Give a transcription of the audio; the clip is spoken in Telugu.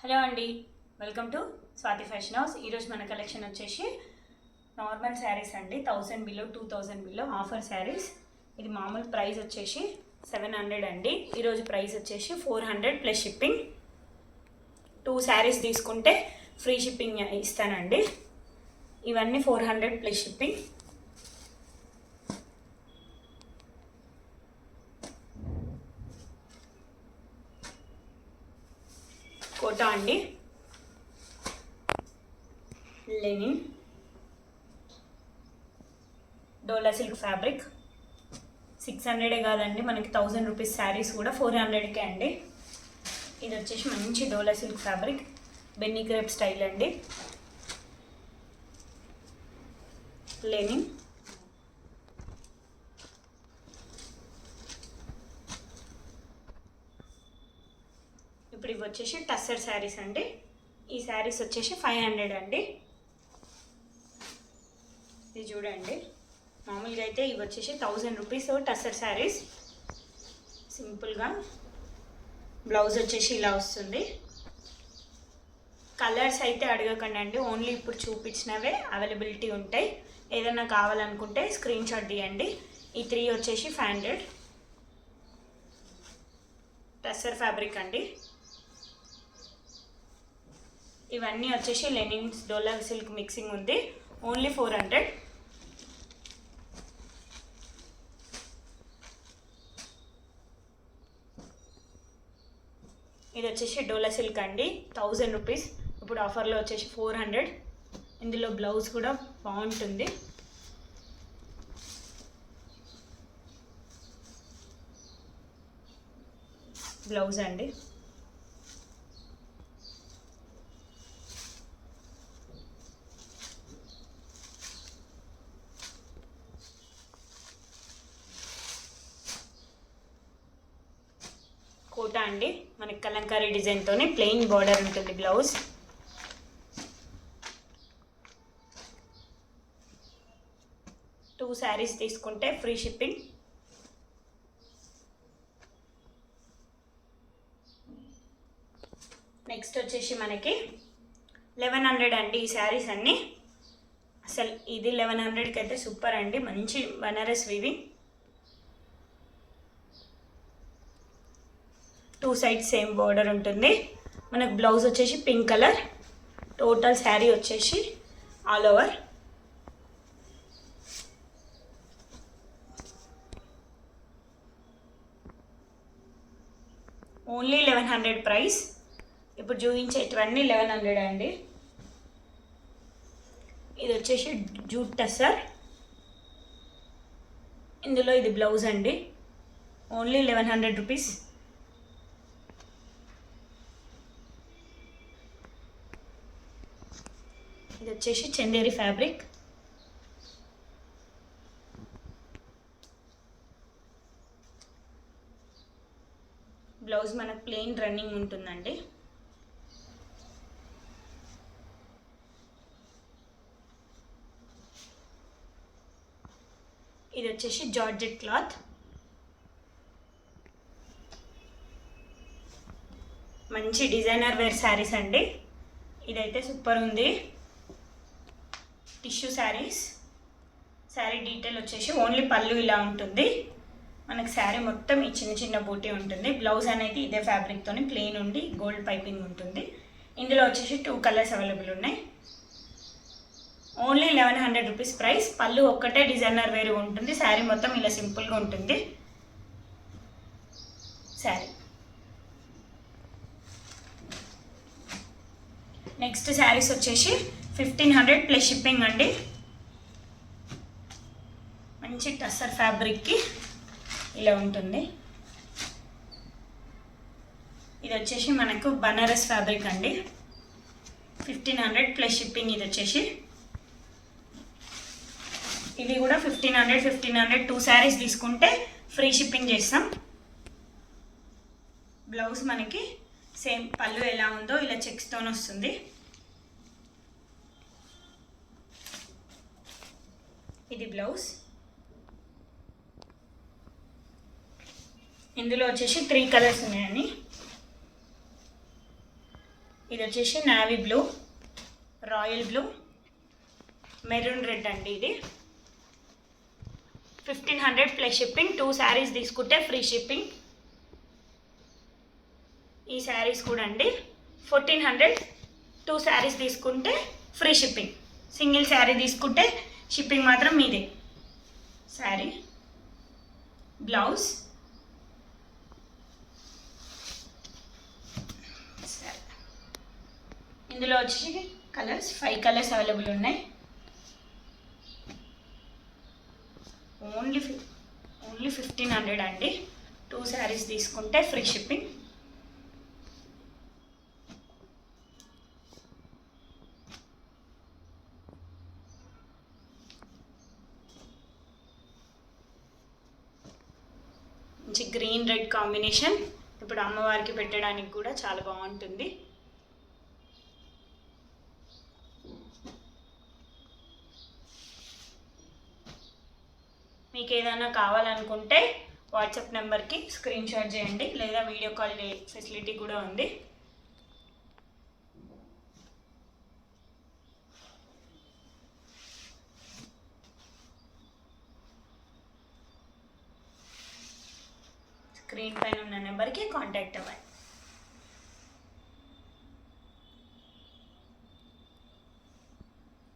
హలో అండి, welcome to Swathi fashion house. ఈరోజు మన కలెక్షన్ వచ్చేసి నార్మల్ శారీస్ అండి. 1000 బిలో 2000 బిలో ఆఫర్ శారీస్. ఇది మామూలు ప్రైస్ వచ్చేసి 700 అండి. ఈరోజు ప్రైస్ వచ్చేసి 400 ప్లస్ షిప్పింగ్. 2 శారీస్ తీసుకుంటే ఫ్రీ షిప్పింగ్ ఇస్తానండి. ఇవన్నీ 400 ప్లస్ షిప్పింగ్. కోటా అండి, లెనిన్, డోలా సిల్క్ ఫ్యాబ్రిక్. 600 కాదండి, మనకి 1000 రూపీస్ శారీస్ కూడా 400కే అండి. ఇది వచ్చేసి మంచి డోలా సిల్క్ ఫ్యాబ్రిక్, బెన్నీ క్రేప్ స్టైల్ అండి. లెనిన్, ఇప్పుడు ఇవి వచ్చేసి టస్సర్ శారీస్ అండి. ఈ శారీస్ వచ్చేసి 500 అండి. ఇది చూడండి, మామూలుగా అయితే ఇవి వచ్చేసి 1000 రూపీస్ టస్సర్ శారీస్. సింపుల్గా బ్లౌజ్ వచ్చేసి ఇలా వస్తుంది. కలర్స్ అయితే అడగకండి అండి, ఓన్లీ ఇప్పుడు చూపించినవే అవైలబిలిటీ ఉంటాయి. ఏదైనా కావాలనుకుంటే స్క్రీన్ షాట్ తీయండి. ఈ 3 వచ్చేసి 500. టస్సర్ ఫ్యాబ్రిక్ అండి. ఇవన్నీ వచ్చేసి లెనిన్స్, డోలా సిల్క్ మిక్సింగ్ ఉంది. ఓన్లీ 400. ఇది వచ్చేసి డోలా సిల్క్ అండి, 1000 రూపీస్. ఇప్పుడు ఆఫర్లో వచ్చేసి 400. ఇందులో బ్లౌజ్ కూడా బాగుంటుంది. బ్లౌజ్ అండి. కోటా అండి, మనకి కలంకారీ డిజైన్తోనే ప్లెయిన్ బార్డర్ ఉంటుంది బ్లౌజ్. టూ శారీస్ తీసుకుంటే ఫ్రీ షిప్పింగ్. నెక్స్ట్ వచ్చేసి మనకి 1100 అండి. ఈ శారీస్ అన్నీ అసలు ఇది 1100కి అయితే సూపర్ అండి. మంచి Banaras weaving, 2 sides same border ఉంటుంది. మనకు బ్లౌజ్ వచ్చేసి పింక్ కలర్. టోటల్ శారీ వచ్చేసి ఆల్ ఓవర్. Only 1100 price. ఇప్పుడు చూపించేటివన్నీ 1100 అండి. ఇది వచ్చేసి జూట్ టస్సర్. ఇందులో ఇది బ్లౌజ్ అండి. Only 1100 rupees. ఇది వచ్చేసి చందేరి ఫ్యాబ్రిక్. బ్లౌజ్ మనకు ప్లెయిన్ రన్నింగ్ ఉంటుందండి. ఇది వచ్చేసి జార్జెట్ క్లాత్. మంచి డిజైనర్ వేర్ శారీస్ అండి. ఇదైతే సూపర్ ఉంది. టిష్యూ శారీస్. శారీ డీటెయిల్ వచ్చేసి ఓన్లీ పళ్ళు ఇలా ఉంటుంది. మనకు శారీ మొత్తం ఈ చిన్న చిన్న బూటీ ఉంటుంది. బ్లౌజ్ అనేది ఇదే ఫ్యాబ్రిక్తోని ప్లెయిన్ ఉండి గోల్డ్ పైపింగ్ ఉంటుంది. ఇందులో వచ్చేసి 2 కలర్స్ అవైలబుల్ ఉన్నాయి. Only 1100 rupees price. పళ్ళు ఒక్కటే డిజైనర్ వేరు ఉంటుంది. శారీ మొత్తం ఇలా సింపుల్గా ఉంటుంది శారీ. నెక్స్ట్ శారీస్ వచ్చేసి 1500 ప్లస్ షిప్పింగ్ అండి. మంచి టస్సర్ ఫ్యాబ్రిక్కి ఇలా ఉంటుంది. ఇది వచ్చేసి మనకు బనారస్ ఫ్యాబ్రిక్ అండి. 1500 ప్లస్ షిప్పింగ్. ఇది వచ్చేసి ఇవి కూడా 1500 2 శారీస్ తీసుకుంటే ఫ్రీ షిప్పింగ్ చేస్తాం. బ్లౌజ్ మనకి సేమ్ పళ్ళు ఎలా ఉందో ఇలా చెక్స్తో వస్తుంది. ఇది బ్లౌజ్. ఇందులో వచ్చేసి 3 కలర్స్ ఉన్నాయండి. ఇది వచ్చేసి navy blue, royal blue, maroon red అండి. ఇది 1500 ప్లస్ షిప్పింగ్. 2 శారీస్ తీసుకుంటే ఫ్రీ షిప్పింగ్. ఈ శారీస్ కూడా అండి 1400. 2 శారీస్ తీసుకుంటే ఫ్రీ షిప్పింగ్. సింగిల్ శారీ తీసుకుంటే షిప్పింగ్ మాత్రం మీదే. శారీ, బ్లౌజ్, ఇందులో వచ్చి కలర్స్ 5 కలర్స్ అవైలబుల్ ఉన్నాయి. ఓన్లీ 1500 అండి. 2 శారీస్ తీసుకుంటే ఫ్రీ షిప్పింగ్. మంచి గ్రీన్ రెడ్ కాంబినేషన్. ఇప్పుడు అమ్మవారికి పెట్టడానికి కూడా చాలా బాగుంటుంది. మీకు ఏదైనా కావాలనుకుంటే వాట్సాప్ నెంబర్కి స్క్రీన్ షాట్ చేయండి, లేదా వీడియో కాల్ ఫెసిలిటీ కూడా ఉంది. స్క్రీన్ పైన ఉన్న నెంబర్కి కాంటాక్ట్ అవ్వండి.